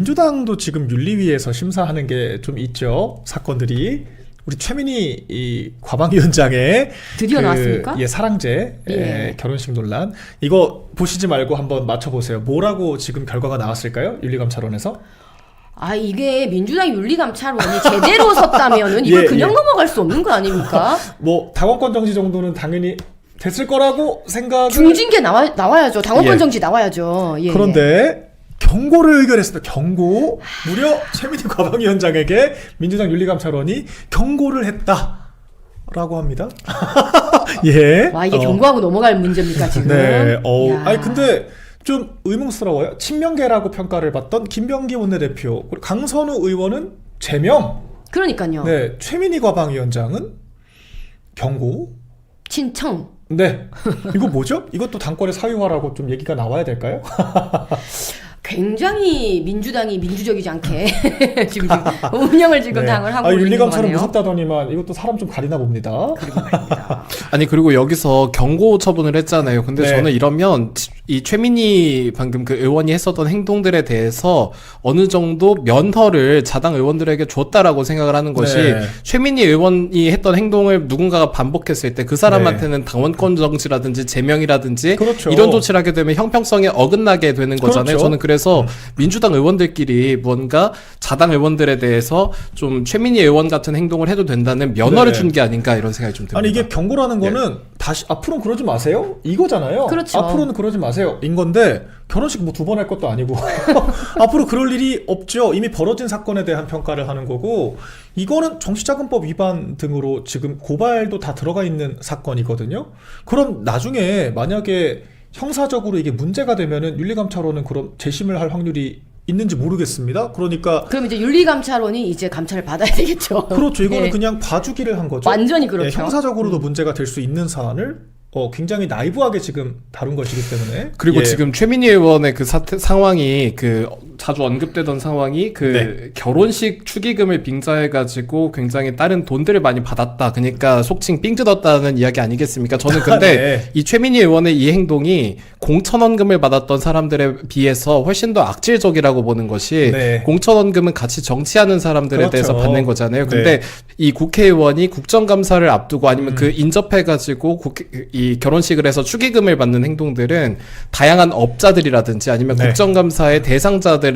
민주당도 지금 윤리위에서 심사하는 게 좀 있죠. 사건들이. 우리 최민희 이 과방위원장의 드디어 나왔습니까? 예, 사랑제 예. 결혼식 논란. 이거 보시지 말고 한번 맞춰보세요. 뭐라고 지금 결과가 나왔을까요? 윤리감찰원에서? 아, 이게 민주당 윤리감찰원이 제대로 섰다면은 이걸 예, 그냥 예. 넘어갈 수 없는 거 아닙니까? 뭐 당원권 정지 정도는 당연히 됐을 거라고 생각을. 중징계 나와야죠. 당원권 예. 정지 나와야죠. 예, 예. 그런데 경고를 의결했습니다. 경고. 무려 최민희 과방위원장에게 민주당 윤리감찰원이 경고를 했다라고 합니다. 예. 와, 이게 경고하고 넘어갈 문제입니까 지금? 네. 야. 아니 근데 좀 의문스러워요. 친명계라고 평가를 받던 김병기 원내대표, 그리고 강선우 의원은 제명. 그러니까요. 네. 최민희 과방위원장은 경고. 친청. 네. 이거 뭐죠? 이것도 당권의 사유화라고 좀 얘기가 나와야 될까요? 굉장히 민주당이 민주적이지 않게 지금 운영을 지금 당을 하고 있는 거 윤리감찰은 같네요. 무섭다더니만 이것도 사람 좀 가리나 봅니다. 아니 그리고 여기서 경고 처분을 했잖아요. 근데 네. 저는 이러면 이 최민희 방금 그 의원이 했었던 행동들에 대해서 어느 정도 면허를 자당 의원들에게 줬다라고 생각을 하는 것이 네. 최민희 의원이 했던 행동을 누군가가 반복했을 때 그 사람한테는 당원권 정지라든지 제명이라든지 그렇죠. 이런 조치를 하게 되면 형평성에 어긋나게 되는 거잖아요. 그렇죠. 저는 그래서 민주당 의원들끼리 뭔가 자당 의원들에 대해서 좀 최민희 의원 같은 행동을 해도 된다는 면허를 네. 준 게 아닌가 이런 생각이 좀 듭니다. 아니 이게 경고라는 거는 다시 앞으로는 그러지 마세요 이거잖아요. 그렇죠. 앞으로는 그러지 마세요 인 건데 결혼식 뭐 2번 할 것도 아니고 앞으로 그럴 일이 없죠. 이미 벌어진 사건에 대한 평가를 하는 거고, 이거는 정치자금법 위반 등으로 지금 고발도 다 들어가 있는 사건이거든요. 그럼 나중에 만약에 형사적으로 이게 문제가 되면은 윤리감찰원은 그럼 재심을 할 확률이 있는지 모르겠습니다. 그러니까 그럼 이제 윤리감찰원이 이제 감찰을 받아야 되겠죠. 그렇죠. 이거는 예. 그냥 봐주기를 한 거죠. 완전히 그렇죠. 예, 형사적으로도 문제가 될 수 있는 사안을 굉장히 나이브하게 지금 다룬 것이기 때문에. 그리고 예. 지금 최민희 의원의 그 상황이 그 자주 언급되던 상황이 그 네. 결혼식 축의금을 빙자해가지고 굉장히 다른 돈들을 많이 받았다. 그러니까 속칭 삥 뜯었다는 이야기 아니겠습니까? 저는 근데 네. 이 최민희 의원의 이 행동이 공천원금을 받았던 사람들에 비해서 훨씬 더 악질적이라고 보는 것이 네. 공천원금은 같이 정치하는 사람들에 그렇죠. 대해서 받는 거잖아요. 근데 네. 이 국회의원이 국정감사를 앞두고 아니면 그 인접해가지고 이 결혼식을 해서 축의금을 받는 행동들은 다양한 업자들이라든지 아니면 네. 국정감사의 대상자들에게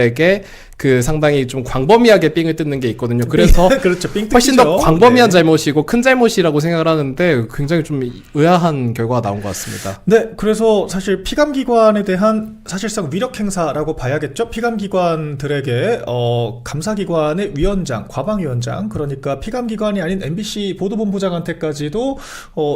그 상당히 좀 광범위하게 삥을 뜯는 게 있거든요. 그래서 그렇죠. 삥 훨씬 더 뜯기죠. 광범위한 네. 잘못이고 큰 잘못이라고 생각을 하는데 굉장히 좀 의아한 결과가 나온 것 같습니다. 네, 그래서 사실 피감기관에 대한 사실상 위력 행사라고 봐야겠죠. 피감기관들에게 감사기관의 위원장, 과방위원장, 그러니까 피감기관이 아닌 MBC 보도본부장한테까지도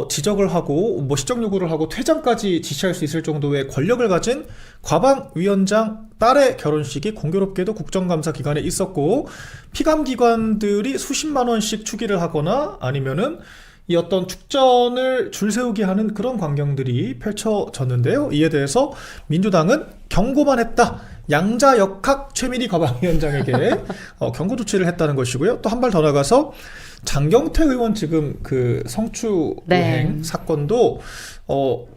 지적을 하고 뭐 시정 요구를 하고 퇴장까지 지시할 수 있을 정도의 권력을 가진 과방위원장 딸의 결혼식이 공교롭게도 국정감사 기간에 있었고, 피감기관들이 수십만 원씩 축의를 하거나 아니면은 이 어떤 축전을 줄 세우게 하는 그런 광경들이 펼쳐졌는데요. 이에 대해서 민주당은 경고만 했다. 양자역학 최민희 과방위원장에게 경고 조치를 했다는 것이고요. 또 한 발 더 나가서 장경태 의원 지금 그 성추행 네. 사건도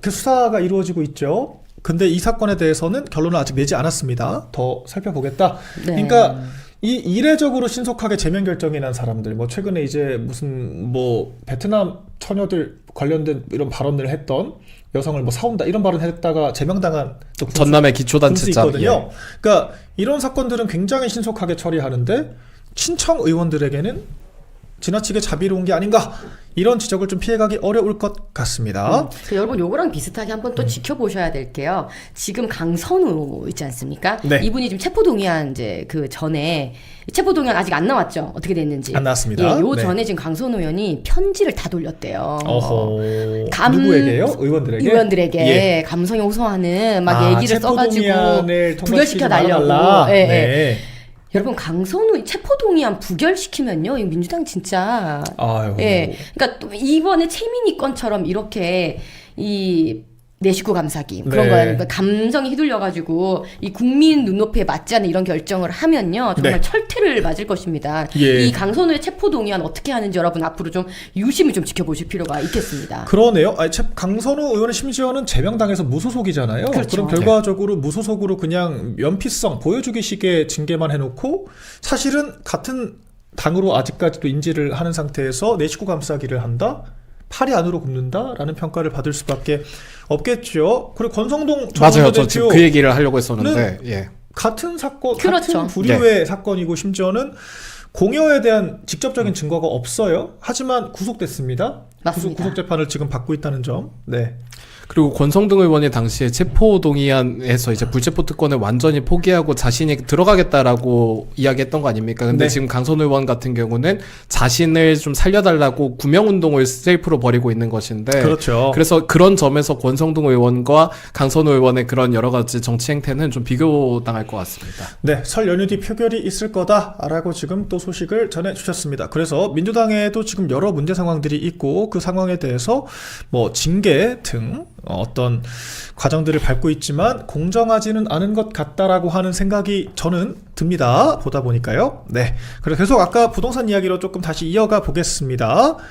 그 수사가 이루어지고 있죠. 근데 이 사건에 대해서는 결론을 아직 내지 않았습니다. 더 살펴보겠다. 네. 그러니까 이 이례적으로 신속하게 제명 결정이 난 사람들, 뭐 최근에 이제 무슨 뭐 베트남 처녀들 관련된 이런 발언을 했던 여성을 뭐 사온다 이런 발언을 했다가 제명당한 또 전남의 분수 기초단체장. 있거든요. 그러니까 이런 사건들은 굉장히 신속하게 처리하는데 친청 의원들에게는 지나치게 자비로운 게 아닌가, 이런 지적을 좀 피해가기 어려울 것 같습니다. 여러분 요거랑 비슷하게 한번 또 지켜보셔야 될 게요. 지금 강선우 있지 않습니까? 네. 이분이 지금 체포동의안 이제 그 전에 체포동의안 아직 안 나왔죠. 어떻게 됐는지. 안 나왔습니다. 예, 요 네. 전에 지금 강선우 의원이 편지를 다 돌렸대요. 어허. 누구에게요? 의원들에게? 의원들에게 예. 감성이 호소하는 막 얘기를 써가지고 체포동의안을 부결시켜 통과시키지 달라고. 말아달라. 예, 예. 네. 여러분 강선우 체포동의안 부결시키면요, 이 민주당 진짜. 아유. 예, 그러니까 또 이번에 최민희 건처럼 이렇게 이 내 식구 감사기 그런 네. 거예요. 그러니까 감성이 휘둘려가지고 이 국민 눈높이에 맞지 않는 이런 결정을 하면요 정말 네. 철퇴를 맞을 것입니다. 예. 이 강선우의 체포동의안 어떻게 하는지 여러분 앞으로 좀 유심히 좀 지켜보실 필요가 있겠습니다. 그러네요. 아니, 강선우 의원은 심지어는 제명당에서 무소속이잖아요. 그렇죠. 그럼 결과적으로 무소속으로 그냥 면피성 보여주기식의 징계만 해놓고 사실은 같은 당으로 아직까지도 인지를 하는 상태에서 내 식구 감싸기를 한다? 팔이 안으로 굽는다라는 평가를 받을 수밖에 없겠죠. 그리고 권성동 전 맞아요. 저 지금 원내대표 그 얘기를 하려고 했었는데, 예. 같은 사건, 그렇죠. 같은 부류의 사건이고 심지어는 공여에 대한 직접적인 증거가 없어요. 하지만 구속됐습니다. 맞습니다. 구속 재판을 지금 받고 있다는 점. 네. 그리고 권성동 의원이 당시에 체포동의안에서 이제 불체포 특권을 완전히 포기하고 자신이 들어가겠다라고 이야기했던 거 아닙니까? 근데 네. 지금 강선우 의원 같은 경우는 자신을 좀 살려달라고 구명운동을 셀프로 벌이고 있는 것인데. 그렇죠. 그래서 그런 점에서 권성동 의원과 강선우 의원의 그런 여러 가지 정치 행태는 좀 비교당할 것 같습니다. 네, 설 연휴 뒤 표결이 있을 거다라고 지금 또 소식을 전해주셨습니다. 그래서 민주당에도 지금 여러 문제 상황들이 있고 그 상황에 대해서 뭐 징계 등 어떤 과정들을 밟고 있지만 공정하지는 않은 것 같다라고 하는 생각이 저는 듭니다. 보다 보니까요. 네, 그래서 계속 아까 부동산 이야기로 조금 다시 이어가 보겠습니다.